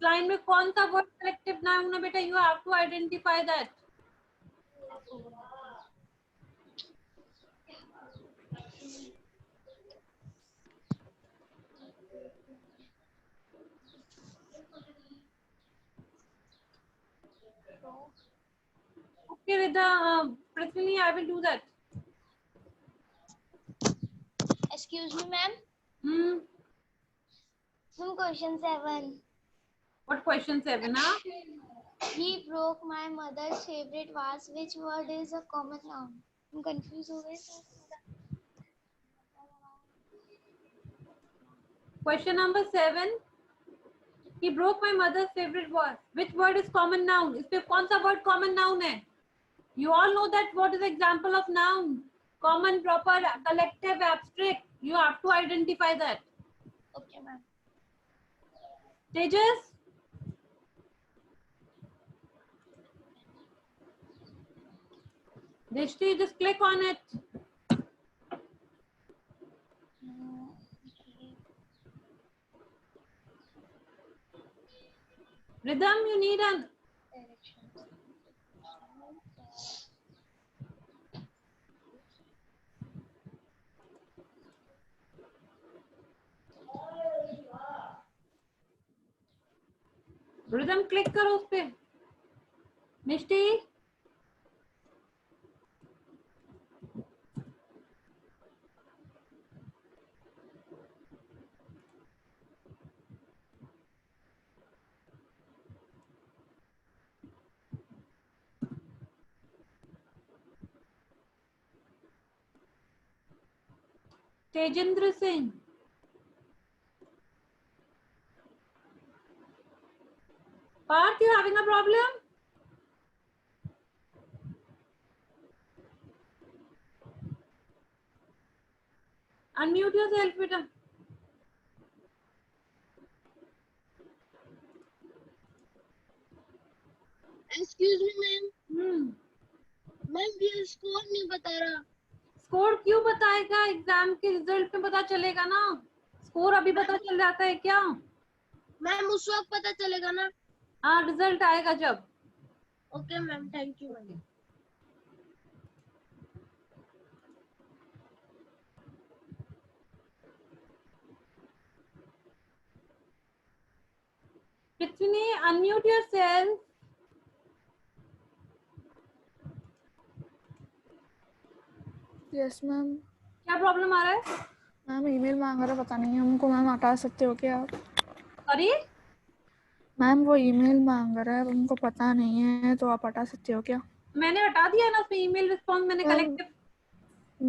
Line में कौन सा वर्ड कलेक्टिव नाउन है बेटा? You have to identify that. Okay, Rida, Prithvi, I will do that. Excuse me, ma'am. From question 7. What question 7? Huh? He broke my mother's favorite vase. Which word is a common noun? I'm confused हो गई. Question number 7. He broke my mother's favorite word. Which word is common noun? इसपे कौन सा word common noun है? You all know that what is example of noun? Common, proper, collective, abstract. You have to identify that. Okay, ma'am. Tejas? Drishti, just click on it. Rhythm, you need an rhythm. Click करो उस पे. Mishti. Tejendra Singh. Parth, you having a problem? Unmute yourself, beta. Excuse me, ma'am. Ma'am ये score नहीं बता रहा. Score क्यों बताएगा? Exam के रिजल्ट में पता चलेगा ना. स्कोर अभी पता चल जाता है क्या? मैम उस वक्त पता चलेगा ना. हाँ, रिजल्ट आएगा जब. Okay ma'am, thank you ma'am. Prithvi, unmute yourself. Yes ma'am. क्या प्रॉब्लम आ रहा है? मैम ईमेल मांग रहा है, पता नहीं हमको. मैम हटा सकते हो क्या आप? सॉरी मैम वो ईमेल मांग रहा है, हमको पता नहीं है, तो आप हटा सकते हो क्या? मैंने हटा दिया ना उसमें ईमेल रिस्पॉन्स. मैंने कलेक्टिव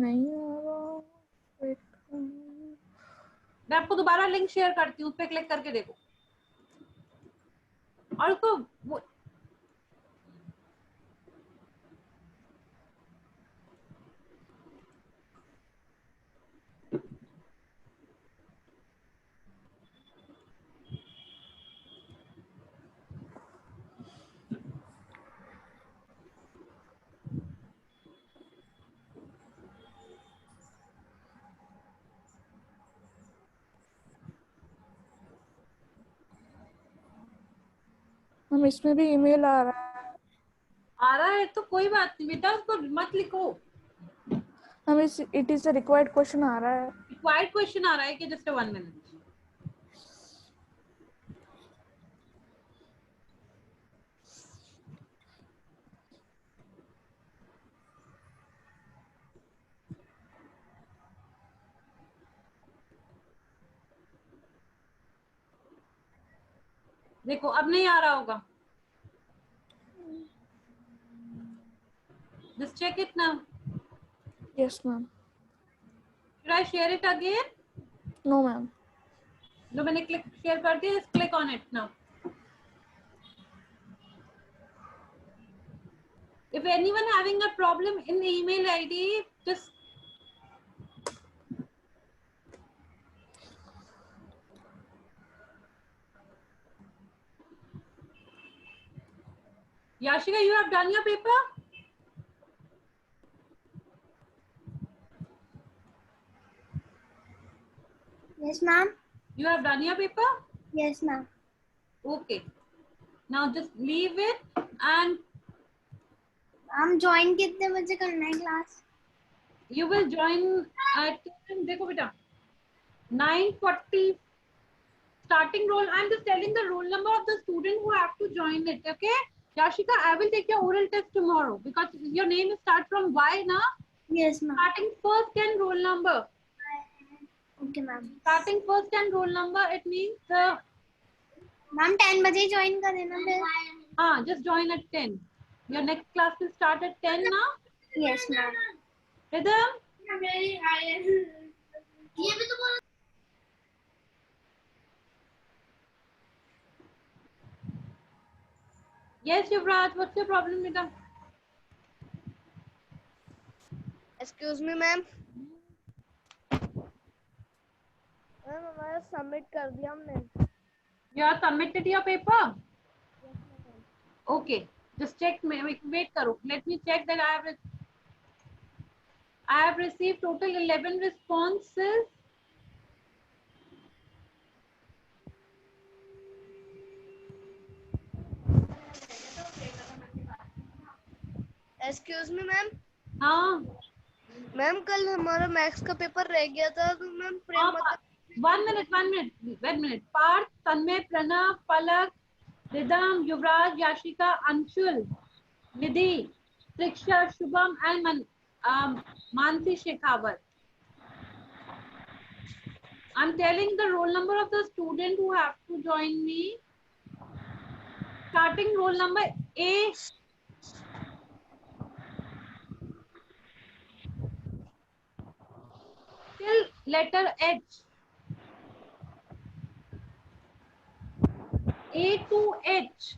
नहीं आ रहा. मैं आपको दोबारा लिंक शेयर करती हूँ, उस पर क्लिक करके देखो. और उसको मैम इसमें भी ईमेल आ रहा है तो कोई बात नहीं बेटा, उसको मत लिखो. Ma'am. It is a required question आ रहा है. रिक्वायर्ड क्वेश्चन आ रहा है कि जस्ट 1 मिनट. देखो अब नहीं आ रहा होगा. Just check it now. Yes ma'am. Should I share it again? No ma'am. जो मैंने क्लिक शेयर कर दिया, just click on it now. If anyone having a problem in the email ID, just Yashika, you have done your paper? Yes, ma'am. You have done your paper? Yes, ma'am. Okay. Now just leave it and हम join कितने बजे करना है class? you will join at देखो बेटा 9:40 starting roll. I'm just telling the roll number of the student who have to join it. Okay, Yashika, I will take your oral test tomorrow because your name is start from Y na. Yes ma'am. Starting first and roll number. Okay ma'am. Starting first and roll number. It means ma'am 10 बजे join कर देना फिर. just join at 10. Your next class will start at 10 now. Yes ma'am. Rhythm. ये भी तो बोल. Yes, Yuvraj. What's your problem, Rhythm? Excuse me ma'am. Ma'am हमारा submit कर दिया हमने. You have submitted your paper. Okay. Just check. Wait, karo. Let me check that I have received total 11 responses. Excuse me ma'am. हाँ. Ma'am कल हमारा maths का paper रह गया था तो ma'am One minute. Wait a minute. Parth, Tanmay, Pranav, Palak, Ridham, Yuvraj, Yashika, Anshul, Nidhi, Triksha, Shubham, and Mansi Shekhawat. I'm telling the roll number of the student who have to join me. Starting roll number A. Till letter H. A to H.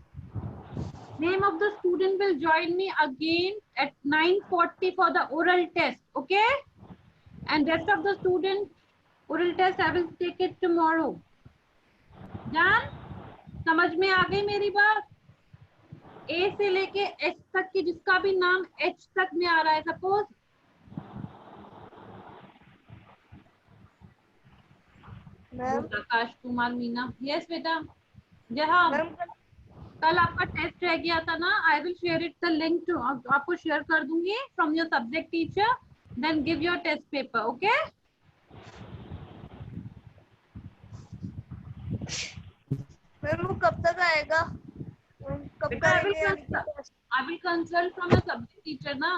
Name of the student will join me again at 9:40 for the oral test. Okay? And rest of the student oral test I will take it tomorrow. जान समझ में आ गई मेरी बात? A से लेके H तक की जिसका भी नाम H तक में आ रहा है suppose ma'am. Akash Kumar Meena. Yes बेटा. जहाँ मैम कल आपका टेस्ट रह गया था ना. I will share it the link to आपको शेयर कर दूंगी from your subject teacher. Then give your test paper. Okay. Ma'am वो कब तक आएगा? कब करेंगे? I will consult from your subject teacher ना.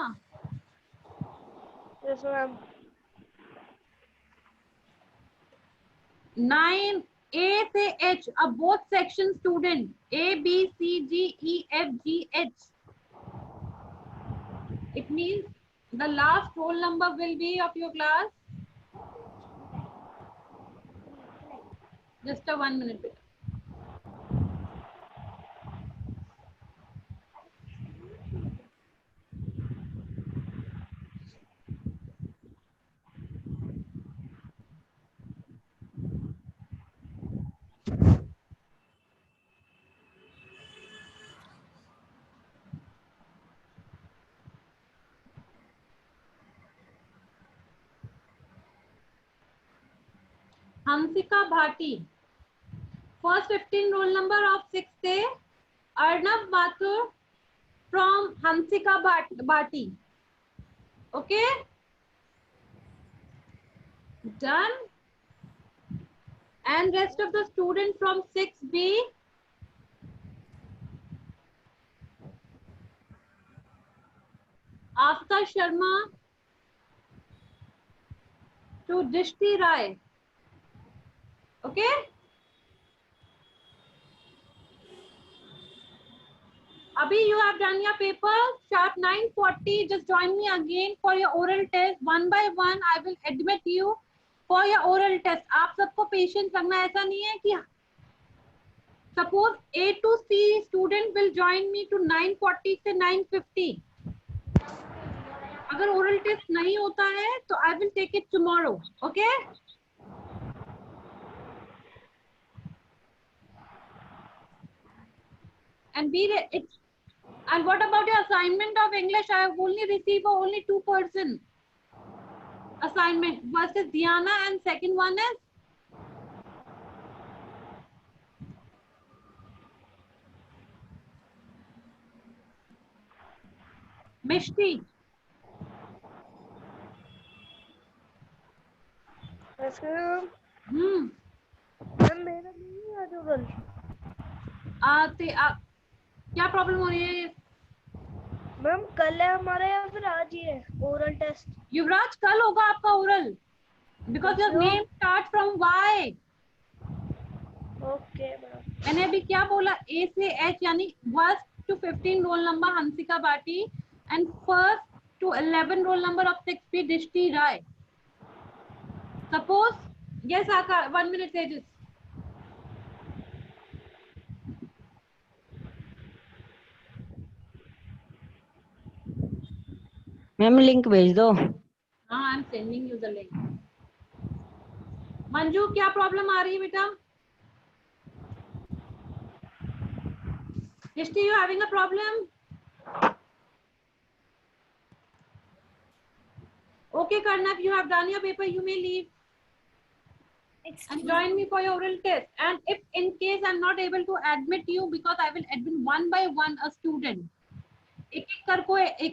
Yes ma'am. 9 A से H. अब both section student A B C G E F G H. It means the last roll number will be of your class. Just a 1 minute. Beta. Hansika Bhati. First 15 roll number of 6th A. Arnav Mathur from Hansika Bhati. Okay. Done. And rest of the student from 6B. After Sharma to Dishti Rai. Okay. Abhi, you have done your paper. Sharp 9:40. Just join me again for your oral test. One by one, I will admit you for your oral test. आप सबको patience रखना. ऐसा नहीं है कि suppose A to C student will join me to 9:40 से 9:50. अगर oral test नहीं होता है तो I will take it tomorrow. Okay? And and what about your assignment of English? I have only received only 2% assignment versus Diana, and second one is मिष्टी, वैसे ma'am मेरा नहीं है आज ओरल। क्या प्रॉब्लम हो रही है? मैम कल है हमारा या फिर आज ही है ओरल टेस्ट? युवराज, कल होगा आपका oral, because your Sure. Name start from Y. Okay ma'am. मैंने अभी क्या बोला? ए से एच, यानी 1 to 15 roll number Hansika Bati and 1st to 11 roll number of 6P Drishti Rai. Suppose, yes Akash, 1 minute Tejas. Ma'am link भेज दो। हाँ, I am sending you the link. Manju, क्या प्रॉब्लम आ रही है बेटा? Drishti, you having a problem? Okay, Karnak, you have done your paper, you may leave and join me for your oral test. And if in case I'm not able to admit you, because I will admit one by one a student, एक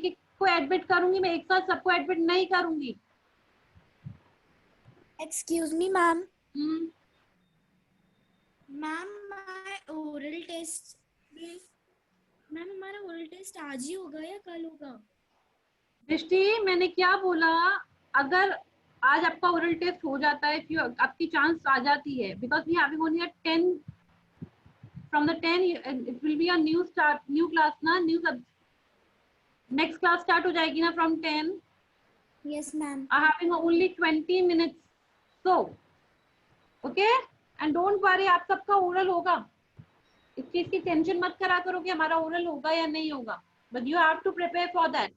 एक को admit करूंगी मैं, एक साथ सबको admit नहीं करूंगी। Excuse me, ma'am. Hmm, Ma'am, my oral test. Ma'am हमारा oral test आज ही होगा या कल होगा? दृष्टि, मैंने क्या बोला? अगर आज आपका ओरल टेस्ट हो जाता है, आपकी चांस आ जाती है, because we having only a 10 from the 10 it will be a new start, new class ना, new next class start हो जाएगी ना from 10. Yes, ma'am. are having only 20 minutes, so okay, and don't worry, आप सबका oral होगा, इस चीज की टेंशन मत करा करो कि हमारा ओरल होगा या नहीं होगा, but you have to prepare for that.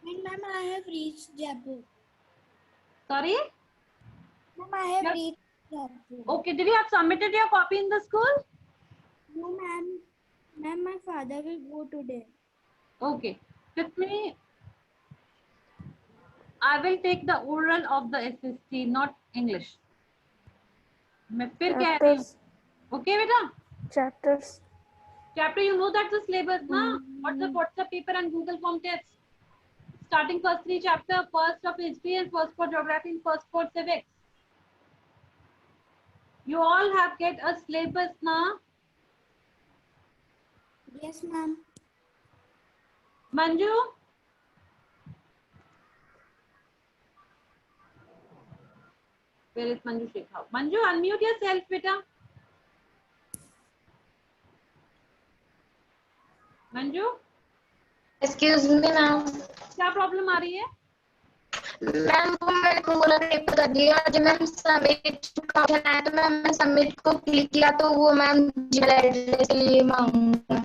And ma'am, I have reached Jaipur. Sorry? Ma'am, I have Yes. reached Jaipur. Okay, did you have submitted your copy in the school? No, ma'am. Ma'am, my father will go today. Okay, with me, I will take the oral of the SST, not English. मैं फिर कह रही हूँ, okay बेटा? Chapters. Chapter, you know that's the syllabus ना? What's the paper and Google form test? Starting first 3 chapter, first of history and first for geography and first for civics. You all have get a syllabus na? Yes, ma'am. Manju? Where is Manju Shekhar? Manju, unmute yourself, beta. Manju? Excuse me, ma'am. क्या problem आ रही है? Ma'am वो मेरे को बोला paper कर दिया और जब मैम सबमिट का ऑप्शन आया तो मैम सबमिट को क्लिक किया तो वो मैम जीमेल एड्रेस के लिए मांगा।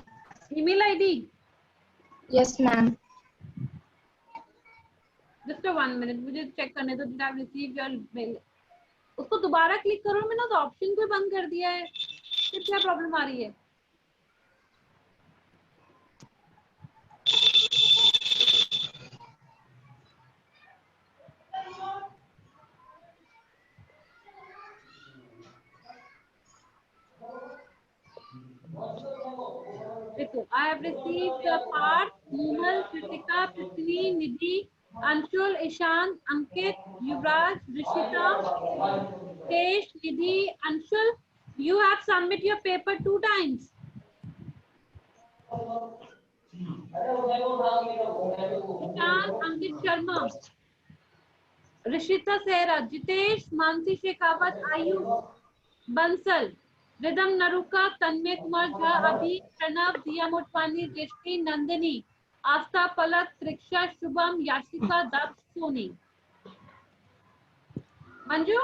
Email ID? Yes ma'am. Just 1 minute, मुझे चेक करने दो। Did I receive your mail? उसको दोबारा क्लिक करो, मैंने तो ऑप्शन को बंद कर दिया है, फिर क्या प्रॉब्लम आ रही है? देखो, I have received the part Numal, Kritika, Prithvi, Nidhi, Anshul, Ishan, Ankit, Yuvraj, Rishita, Tesh, Nidhi, Anshul. You have submit your paper 2 times. Ishan, Ankit Sharma, Rishita Sehra, Jitesh, Mansi Shekhawat, Ayub, Bansal, Rhythm Naruka, Tanmay Kumar Jha, Abhi, Pranav, Diya Motwani, Drishti, Nandini, Asta Palak, Triksha, Shubham, Yashika, Daksh, Soni. Manju,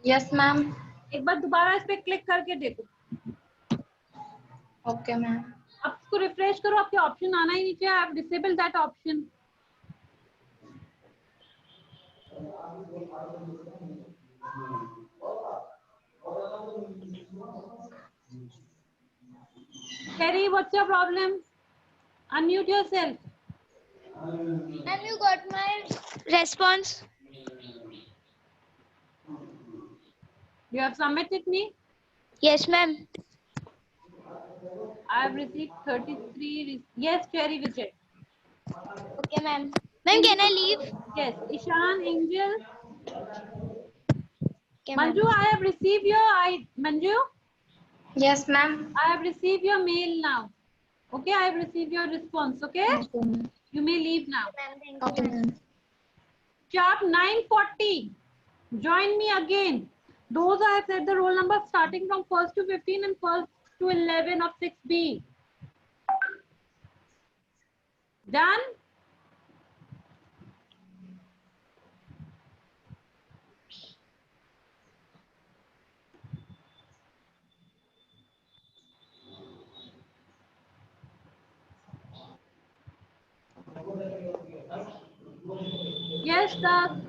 yes ma'am. एक बार दोबारा इस पे click करके देखो। Okay ma'am. अब इसको refresh करो, आपके ऑप्शन आना ही नीचे। I have disable that option. Terry, what's your problem? Unmute yourself. Ma'am, you got my response? You have submitted me? Yes, ma'am. I have received 33. Yes, Cherry Vijay. Okay, ma'am. Ma'am, can I leave? Yes, Ishan, Angel. Okay, ma'am. Manju, I have received your Manju, Yes, ma'am. I have received your mail now. Okay, I have received your response. Okay, Okay, ma'am. you may leave now. Okay, ma'am. Sharp 9:40. Join me again. Those I have said the roll number starting from 1st to 15 and 1st to 11 of 6B. Done? Yes, sir.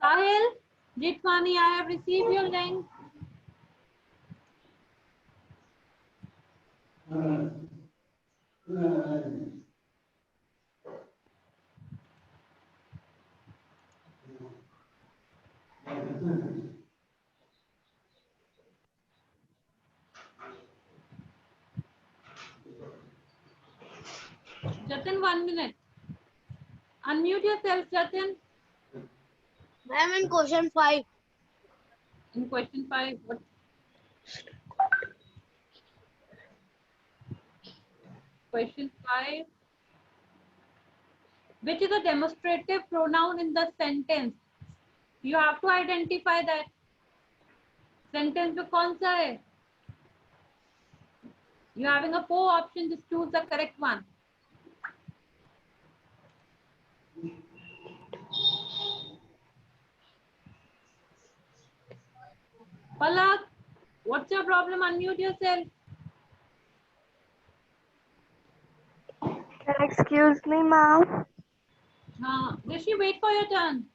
Sahil, Jitwani, I have received your link. Jatin, 1 minute. Unmute yourself, Jatin. Ma'am, in question 5. In question 5, what? Question 5. Which is a demonstrative pronoun in the sentence? You have to identify that. Sentence में कौन सा है? You're having a 4 option, just choose the correct one. Palak, what's your problem? Unmute yourself. Excuse me, ma'am. Rishi, wait for your turn.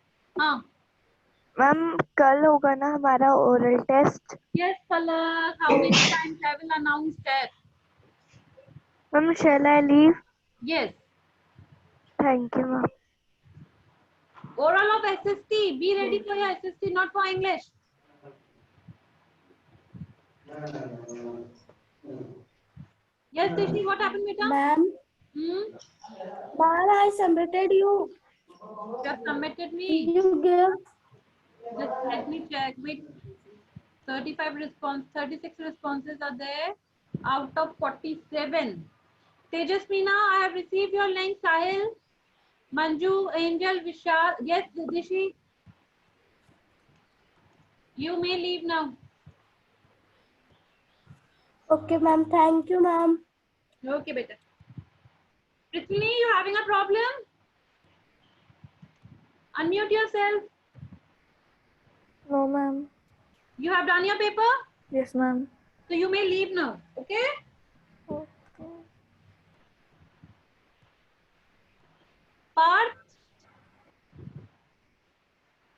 Ma'am कल होगा ना हमारा oral test? Yes, Palak. How many times I will announce that? Ma'am shall I leave? Yes. Thank you, ma'am. Oral of SST. Be ready for your SST, not for English. Yes, Rishi, what happened, beta? Ma'am, I submitted you. You have submitted me. You give. Just let me check. Wait. 36 responses are there out of 47. Tejasmina, I have received your link. Sahil, Manju, Angel, Vishal. Yes, Rishi. You may leave now. Okay, ma'am. Thank you, ma'am. Okay, beta. Prithvi, you having a problem? Unmute yourself. No, ma'am. You have done your paper? Yes, ma'am. So you may leave now. Okay? Parth?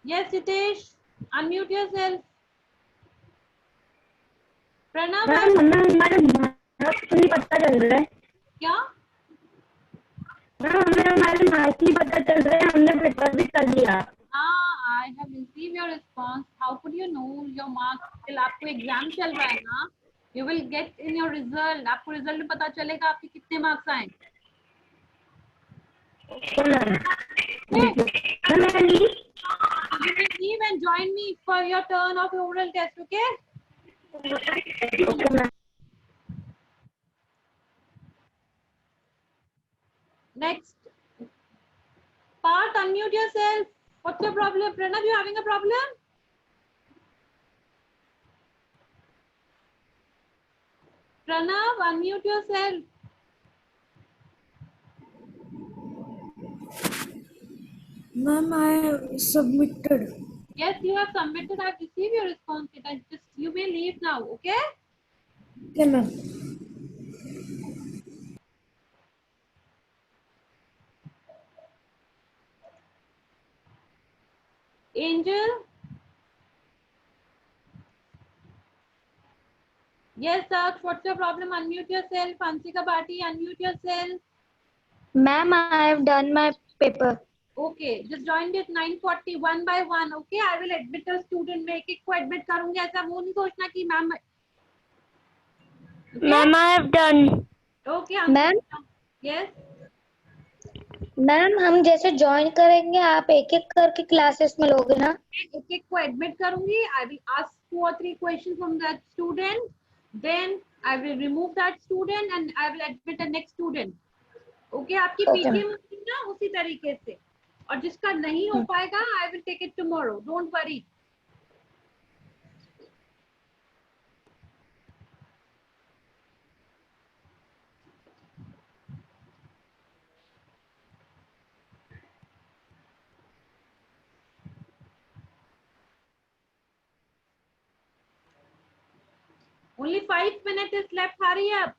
Yes, Hitesh. Unmute yourself. Pranav? Ma'am हमें हमारे marks नहीं पता चल रहा है। क्या? Ma'am हमें हमारे मार्क्स नहीं पता चल रहे हैं, हमने पेपर भी कर लिया। I have received your response. How could you know your marks? Till आपको एग्जाम चल रहा है ना, you will get in your result. आपको रिजल्ट में पता चलेगा आपके कितने मार्क्स आए. You may leave and join me for your turn of oral test. Okay? Next. Parth, unmute yourself. What's your problem? Pranav, you having a problem? Pranav, unmute yourself. Ma'am, I have submitted. Yes, you have submitted. I have received your response. You may leave now. Okay? Okay, ma'am. Angel? Yes, sir. What's your problem? Unmute yourself. Ansika Bhati, unmute yourself. Ma'am, I have done my paper. Okay, just join it 9:40 one by one. Okay, I will admit a student. मैं एक एक को admit करूंगी. ऐसा वो नहीं सोचना कि ma'am. Ma'am, I have done. Okay, Ma'am? Yes. Ma'am हम जैसे ज्वाइन करेंगे आप एक एक करके क्लासेस में लोगे ना? एक एक को admit करूंगी. I will ask 2 or 3 questions from that student. Then I will remove that student and I will admit the next student. Okay, आपकी Okay, पीटीएम ma'am. होगी ना उसी तरीके से. और जिसका नहीं हो पाएगा, I will take it tomorrow. Don't worry. Only 5 minutes is left. Hurry up.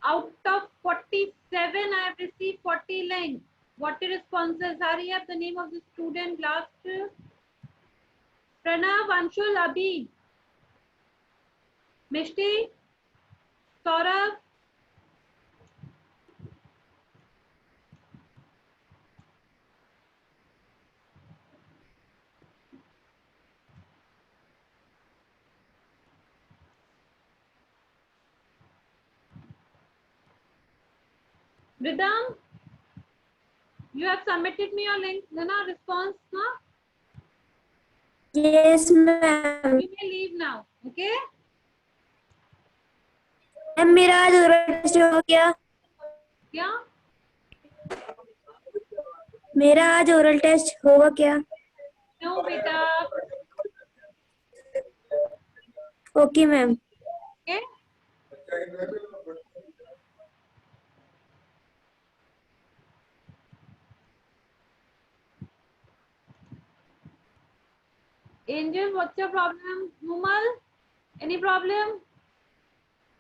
Out of 47, I have received 40 links. 40 responses. Hurry up. The name of the student last. Pranav, Anshul, Abhi. Mishti. Saurabh. Ridham. You have submitted me your link. Nana, response, no? Yes, ma'am. You may leave now. Okay? Ma'am मेरा आज oral test हो गया. क्या? मेरा आज oral test होगा क्या? No, beta. Okay ma'am. Okay? Angel, what's your problem? Numal, any problem?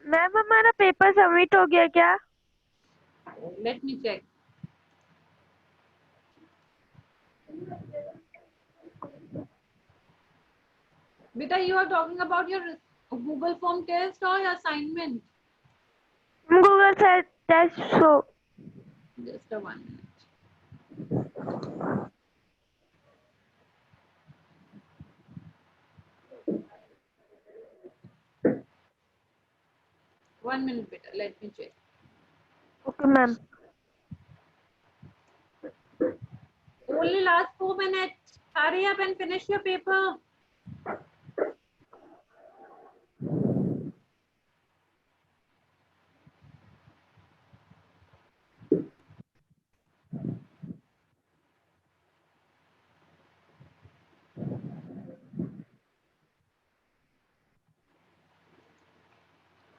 Ma'am हमारा पेपर सबमिट हो गया क्या? Let me check. Beta, you are talking about your Google form test or your assignment? Google से test show. Just a 1 minute. One minute, beta. Let me check. Okay ma'am. Only last 4 minutes. Hurry up and finish your paper.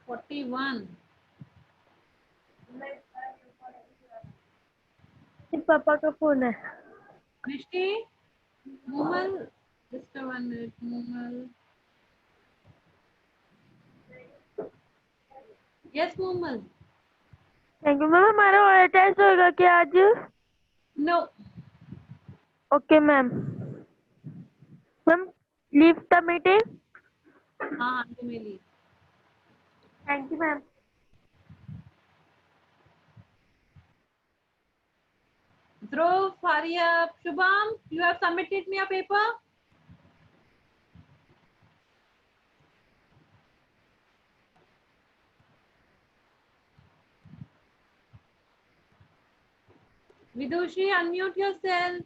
Forty-one. पापा का phone है. Mishti, Mumal, just a 1 minute. Mumal. Yes, Mumal. Thank you ma'am. हमारा oral test होगा क्या आज? No. Okay ma'am. Ma'am leave the meeting. हाँ, you may leave. Thank you ma'am. Dhruv, hurry up. Shubham, you have submitted me a paper? Vidushi, unmute yourself.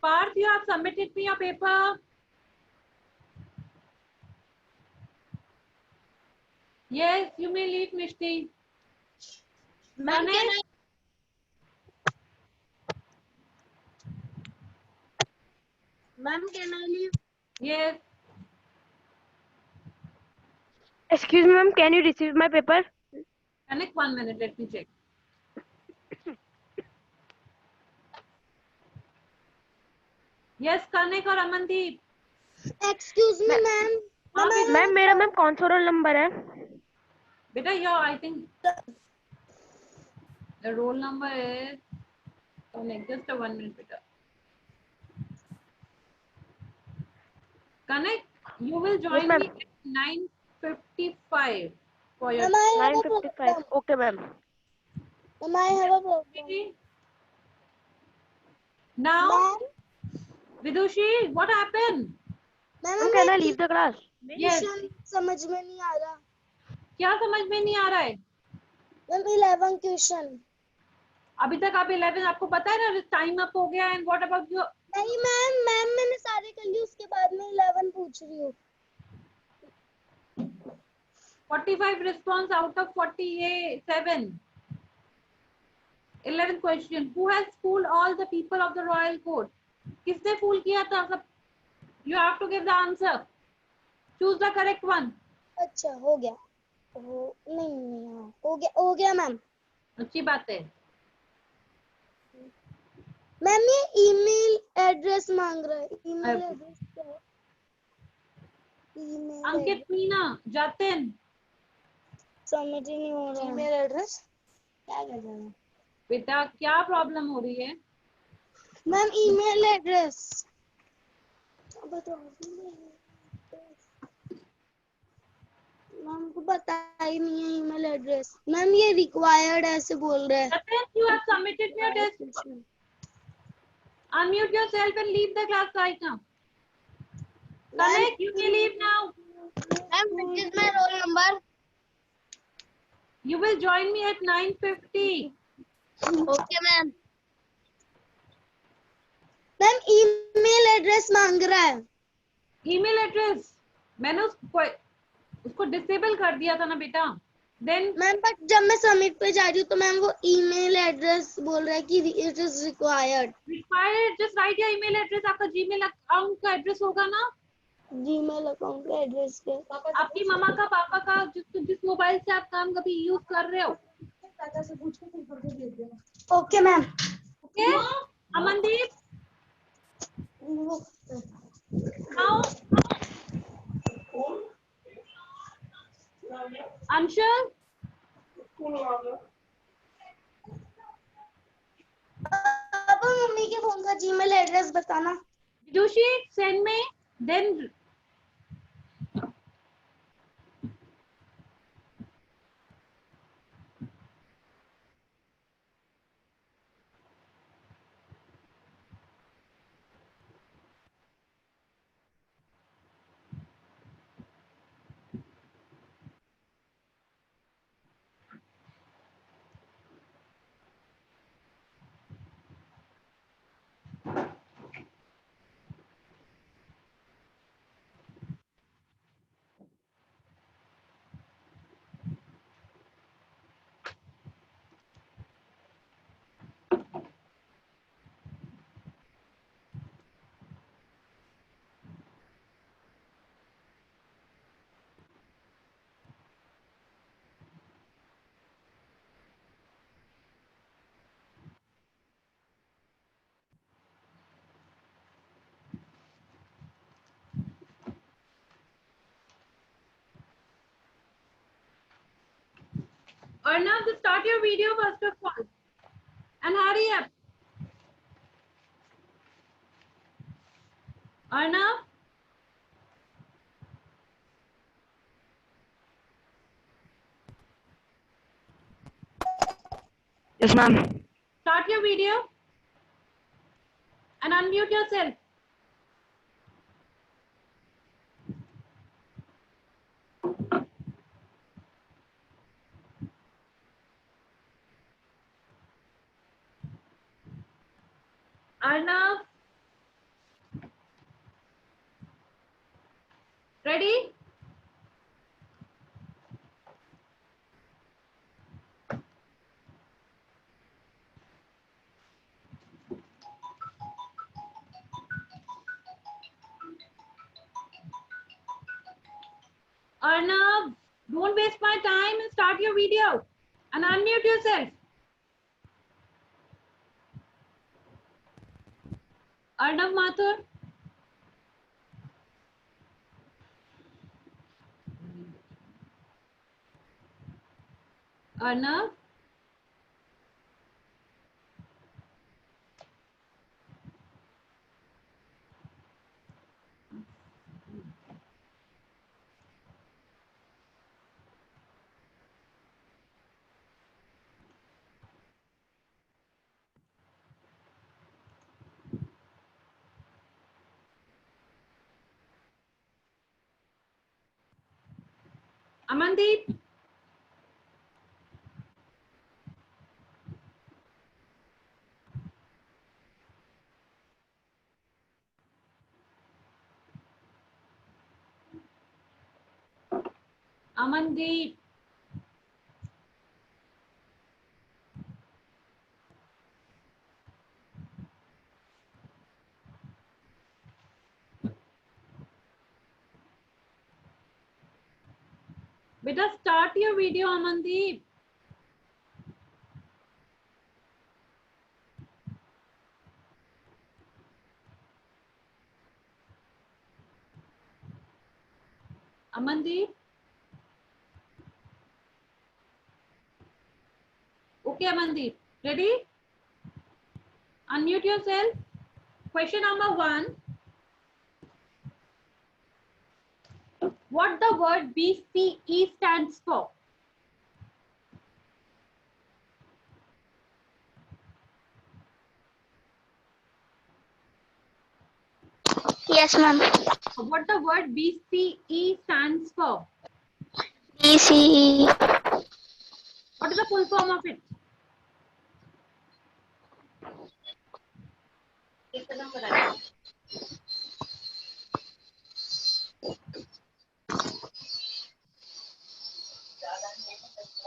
Parth, you have submitted me a paper? Yes, you may leave, Mishti. Ma'am, can I? Ma'am, can I leave? Yes. Excuse ma'am, can you receive my paper? Connect 1 minute, let me check. Yes, Kanik or Amandeep. Excuse me, ma'am. हाँ, बेटा. Ma'am मेरा ma'am कौन सा roll number है? बेटा, your, I think the roll number is, Connect, just a 1 minute, beta. Connect, you will join ma'am. me at 9:55 for your. 9:55. Okay ma'am. Ma'am, I have a problem. Now, Ma'am, Vidushi, what happened? ma'am, can I leave the class? Yes. Question समझ में नहीं आ रहा. क्या समझ में नहीं आ रहा है? Ma'am, 11 question. अभी तक आप 11 आपको पता है ना टाइम अप हो गया एंड व्हाट अबाउट योर नहीं मैम मैंने सारे कर लिए, उसके बाद में 11 पूछ रही हूँ. 45 response out of 47. 11th question. Who has fooled all the people of the royal court? किसने फूल किया था सब? You have to give the answer. Choose the correct one. अच्छा हो गया. नहीं हाँ, हो गया मैम. अच्छी बात है. मैम ये ईमेल एड्रेस मांग रहा है. ईमेल एड्रेस क्या है? ईमेल अंकित, मीना, जातिन. समझ ही नहीं हो रहा. ईमेल एड्रेस क्या कर रहा है? बेटा क्या प्रॉब्लम हो रही है? मैम ईमेल एड्रेस बताओ. मैम को पता ही नहीं है ईमेल एड्रेस. मैम ये रिक्वायर्ड ऐसे बोल रहे हैं. Jatin, you have submitted your test. Unmute yourself and leave the class right now. Connect, you may leave now. Ma'am which is my roll number? You will join me at 9:50. Okay ma'am. Ma'am email address मांग रहा है. Email address मैंने उसको disable कर दिया था ना बेटा. देन मैम बट जब मैं सबमिट पे जा रही हूँ तो मैम वो ईमेल एड्रेस बोल रहा है कि it is required. Just right your email address. आपका जीमेल अकाउंट का एड्रेस होगा ना? जीमेल अकाउंट का एड्रेस के आपकी मम्मा का, पापा का, जिस मोबाइल से आप काम कभी यूज कर रहे हो. Okay ma'am. Okay Amandeep. Now Anshul. Papa mummy के फोन का जीमेल एड्रेस बताना. Vidushi, send me. Then Arnav, just start your video first of all. And hurry up. Arnav. Yes, ma'am. Start your video. And unmute yourself. Arnav. Ready? Arnav, don't waste my time and start your video. And unmute yourself. Arnav Mathur. Arnav. Amandeep. Amandeep. Beta, start your video, Amandeep. Amandeep. Okay, Amandeep. Ready? Unmute yourself. Question number 1. What the word BCE stands for? Yes, ma'am. What the word BCE stands for? BCE. What is the full form of it?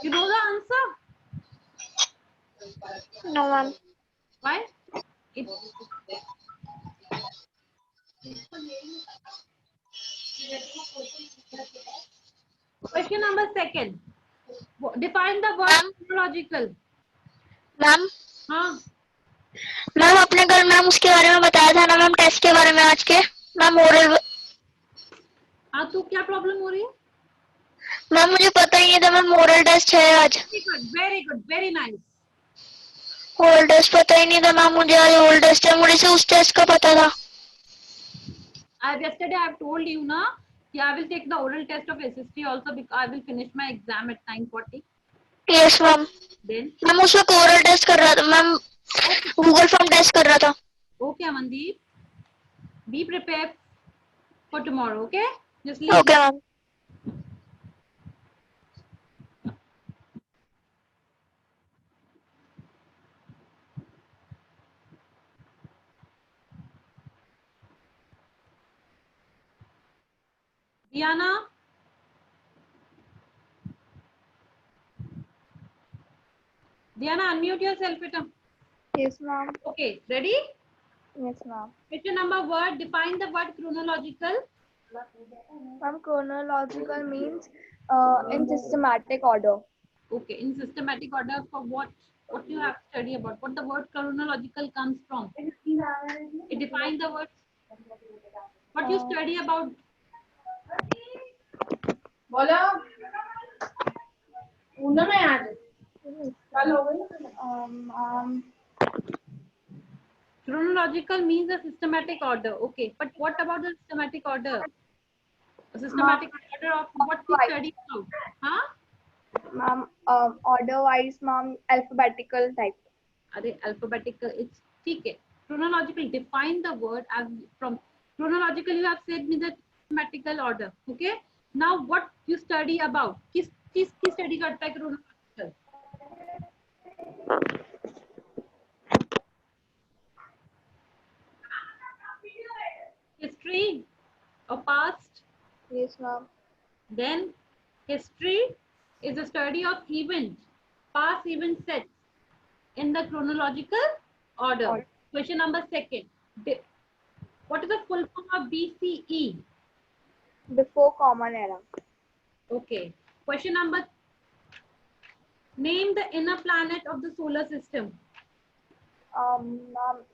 You know the answer? No, ma'am. Why? It, question number 2. Define the word Ma'am? chronological. Ma'am हाँ, ma'am अपने कल ma'am उसके बारे में बताया था ना ma'am, test के बारे में आज के मैम ओरल। हाँ, तो क्या प्रॉब्लम हो रही है? मैम मुझे पता ही नहीं था मैम ओरल टेस्ट है आज। Very good, very nice. Oral test पता ही नहीं था मैम मुझे, आज ओरल टेस्ट है, मुझे से उस टेस्ट का पता था। Yesterday I have told you na, I will take the oral test of SST also because I will finish my exam at 9:40. Yes ma'am. Then ma'am उस वक्त ओरल टेस्ट कर रहा था मैम, गूगल फॉर्म टेस्ट कर रहा था। okay, Amandeep, be prepared for tomorrow. Okay, just leave. Okay ma'am. Diana, unmute yourself. Beta. Yes, ma'am. Okay, ready? Yes, ma'am. Question number word. Define the word chronological. Ma'am, chronological means in systematic order. Okay, in systematic order for what? What you have studied about? What the word chronological comes from? It define the words. What you study about? बोलो उन्होंने आज कल हो गई chronological means a systematic order. Okay, but what about the systematic order? A systematic order of what we study about? Huh? Ma'am, order wise, ma'am, alphabetical type. Are alphabetical? It's okay. Chronological. Define the word as from chronological. You have said me the systematical order. Okay. Now, what you study about? किस की study करता है chronological? History or past? Yes, ma'am. Then history is a study of events, past event sets in the chronological order. Question number 2. What is the full form of BCE? Before Common Era. Okay. Question number. Name the inner planet of the solar system. Ma'am,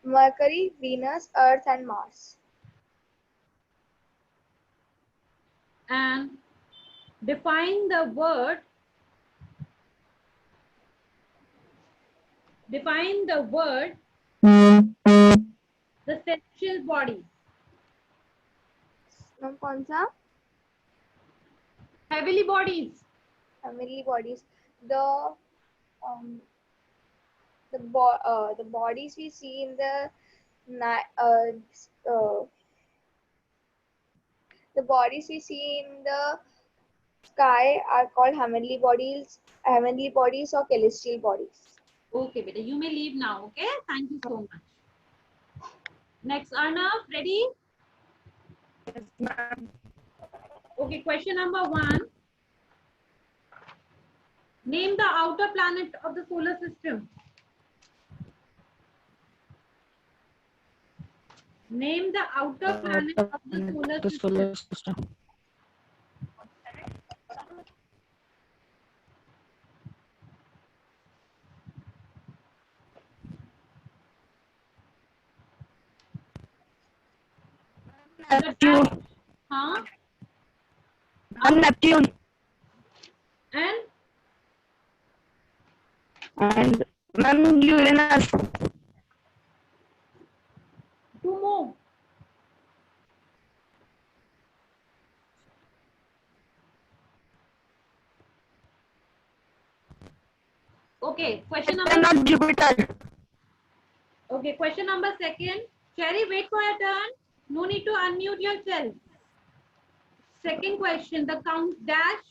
Mercury, Venus, Earth, and Mars. And define the word. Define the word. The celestial body. Ma'am, कौन सा? Heavenly bodies. Heavenly bodies. The bodies we see in the The bodies we see in the sky are called heavenly bodies or celestial bodies. Okay, beta, you may leave now. Okay, thank you so much. Next, Arnav, ready? Yes, ma'am. Okay, question number 1. Name the outer planet of the solar system. Name the outer planet of the solar system. Neptune. Huh? Neptune. And Ma'am, Uranus. 2 more. Okay, question number. Not Jupiter. Okay, question number 2. Cherry, wait for your turn. No need to unmute yourself. Second question, the count dash.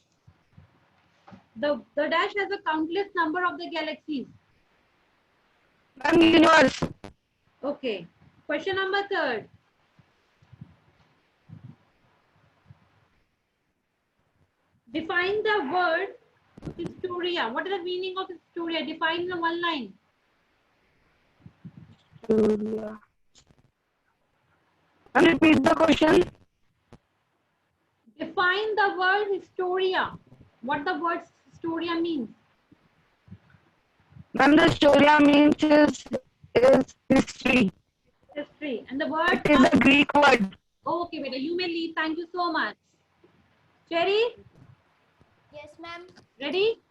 The dash has a countless number of the galaxies. Ma'am, universe. Okay. Question number 3. Define the word Historia. What is the meaning of Historia? Define in 1 line. Ma'am, repeat the question. Define the word Historia. What the word Historia means? Ma'am, the Historia means is history. History. And the word? It is a Greek word. Okay, beta, you may leave. Thank you so much. Cherry, Yes, ma'am. ready?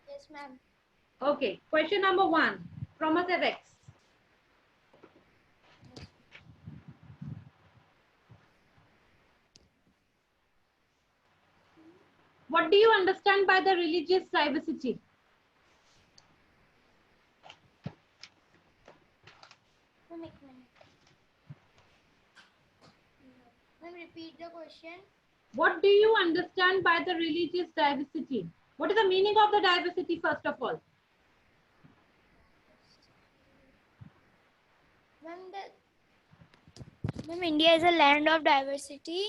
Yes, ma'am. Okay. Question number 1 from a civics. What do you understand by the religious diversity? Ma'am, एक minute. Ma'am, repeat the question. What do you understand by the religious diversity? What is the meaning of the diversity, first of all? Ma'am, India is a land of diversity.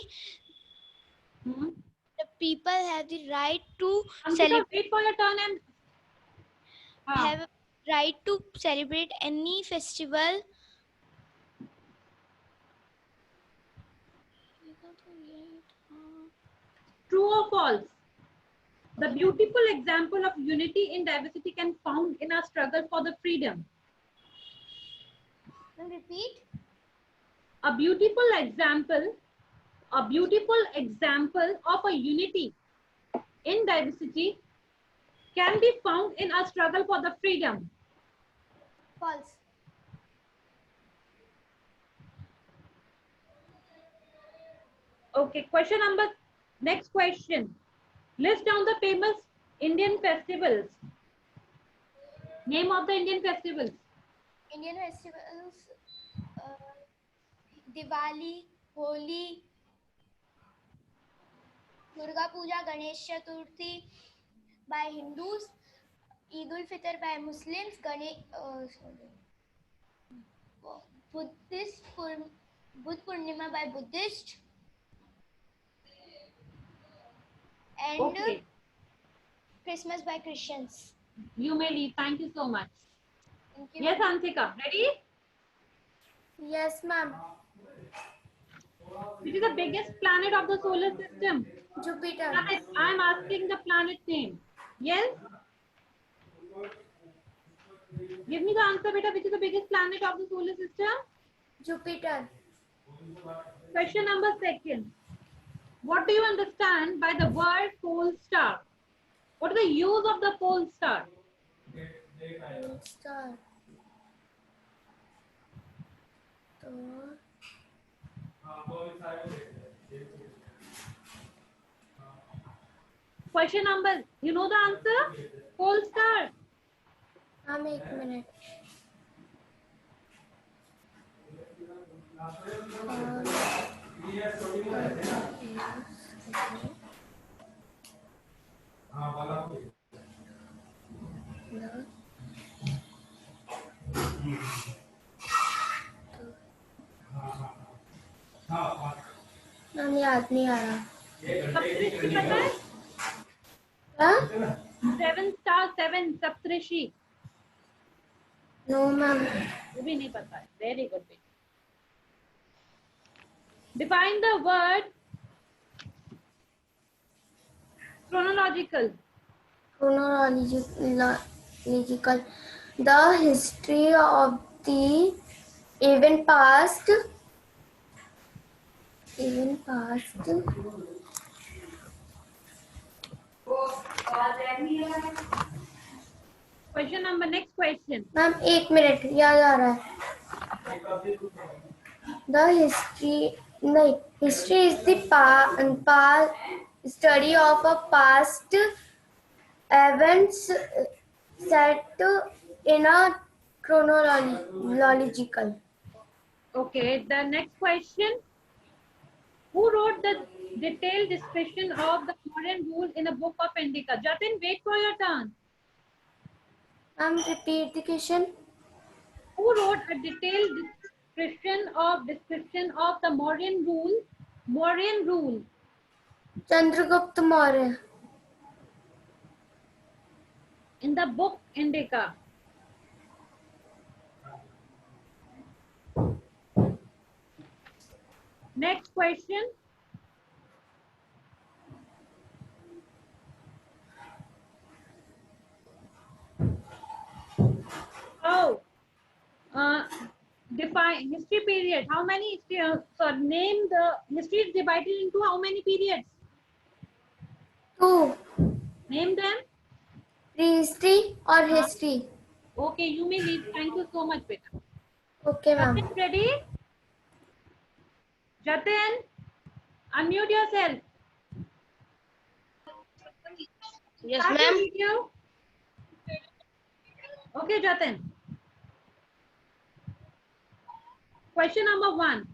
Hmm? The people have the right to Amrita, wait for your turn and have a right to celebrate any festival. True or false? The beautiful example of unity in diversity can found in our struggle for the freedom. Ma'am, repeat. A beautiful example of a unity in diversity can be found in our struggle for the freedom. False. Okay, next question. List down the famous Indian festivals. Name of the Indian festivals. Indian festivals, Diwali, Holi, Durga Puja, Ganesh Chaturthi by Hindus, Eid ul Fitr by Muslims, Buddh Purnima by Buddhist, and Okay. Christmas by Christians. You may leave. Thank you so much. Thank you. Yes, Antika. Ready? Yes, ma'am. Which is the biggest planet of the solar system? Jupiter. I'm asking the planet name. Yes? Give me the answer, beta. Which is the biggest planet of the solar system? Jupiter. Question number 2. What do you understand by the word pole star? What is the use of the pole star? Star. Question number, you know the answer? Pole star. एक minute. याद नहीं आ रहा। सप्तऋषि पता है? हाँ? 7 star 7 सप्तऋषि। No ma'am. वो भी नहीं पता है। वेरी गुड बेटा। Define the word chronological. Chronological. The history of the event past. Question number next question. Ma'am 1 minute याद आ रहा है। The history is the study of a past events set in a chronological. Okay, the next question. Who wrote the detailed description of the modern rule in the book of Indica? Jatin, wait for your turn. Repeat the question. Who wrote a detailed description of the Mauryan rule? Mauryan rule. Chandragupta Maurya. In the book Indica. Next question. Oh, define history period. How many history? Name the history is divided into how many periods? 2. Name them. Prehistory or history? Okay, you may leave. Thank you so much, beta. Okay, ma'am. Jatin, ready? Jatin, unmute yourself. Yes, Start your ma'am. video. Okay, Jatin. Question number 1.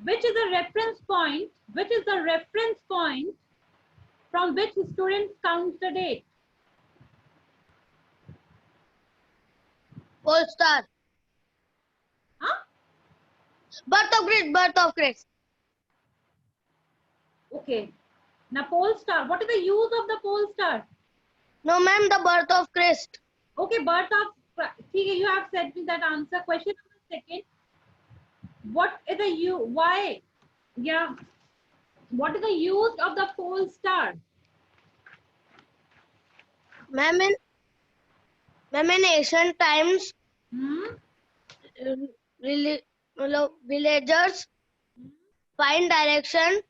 Which is the reference point? Which is the reference point from which students count the date? Pole star. Huh? Birth of Christ. Okay. Now, pole star. What is the use of the pole star? No, ma'am, the birth of Christ. Okay, birth of. You have said me that answer. Question number 2. What is the use? Why? Yeah. What is the use of the pole star? Ma'am, in ancient times, villagers find direction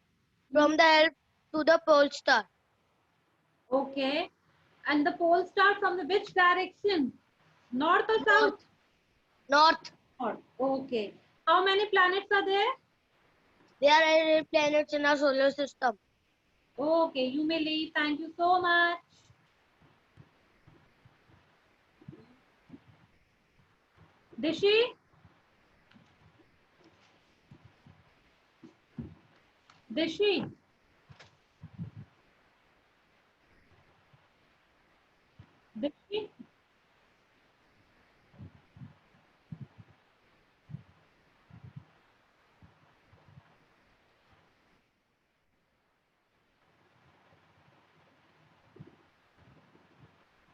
from the help to the pole star. Okay. And the pole star from the which direction? North or south? North. North. Okay. How many planets are there? There are 8 planets in our solar system. Okay, you may leave. Thank you so much. Dishi? Dishi? Dishi?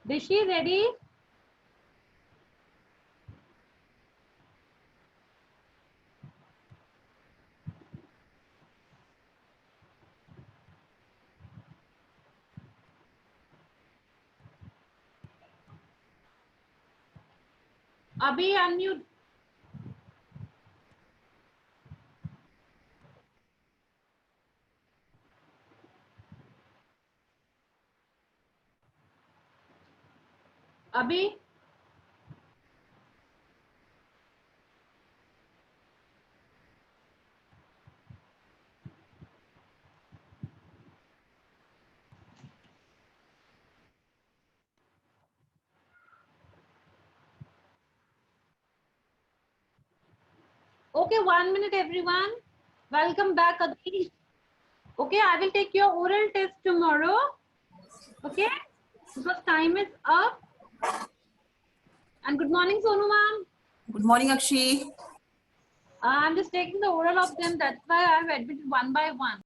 Dishi, ready? Abhi, unmute. Abhi? Okay, 1 minute, everyone. Welcome back again. Okay, I will take your oral test tomorrow. Okay, because time is up. And good morning, Sonu ma'am. Good morning, Akshi. I'm just taking the oral of them. That's why I've admitted one by one.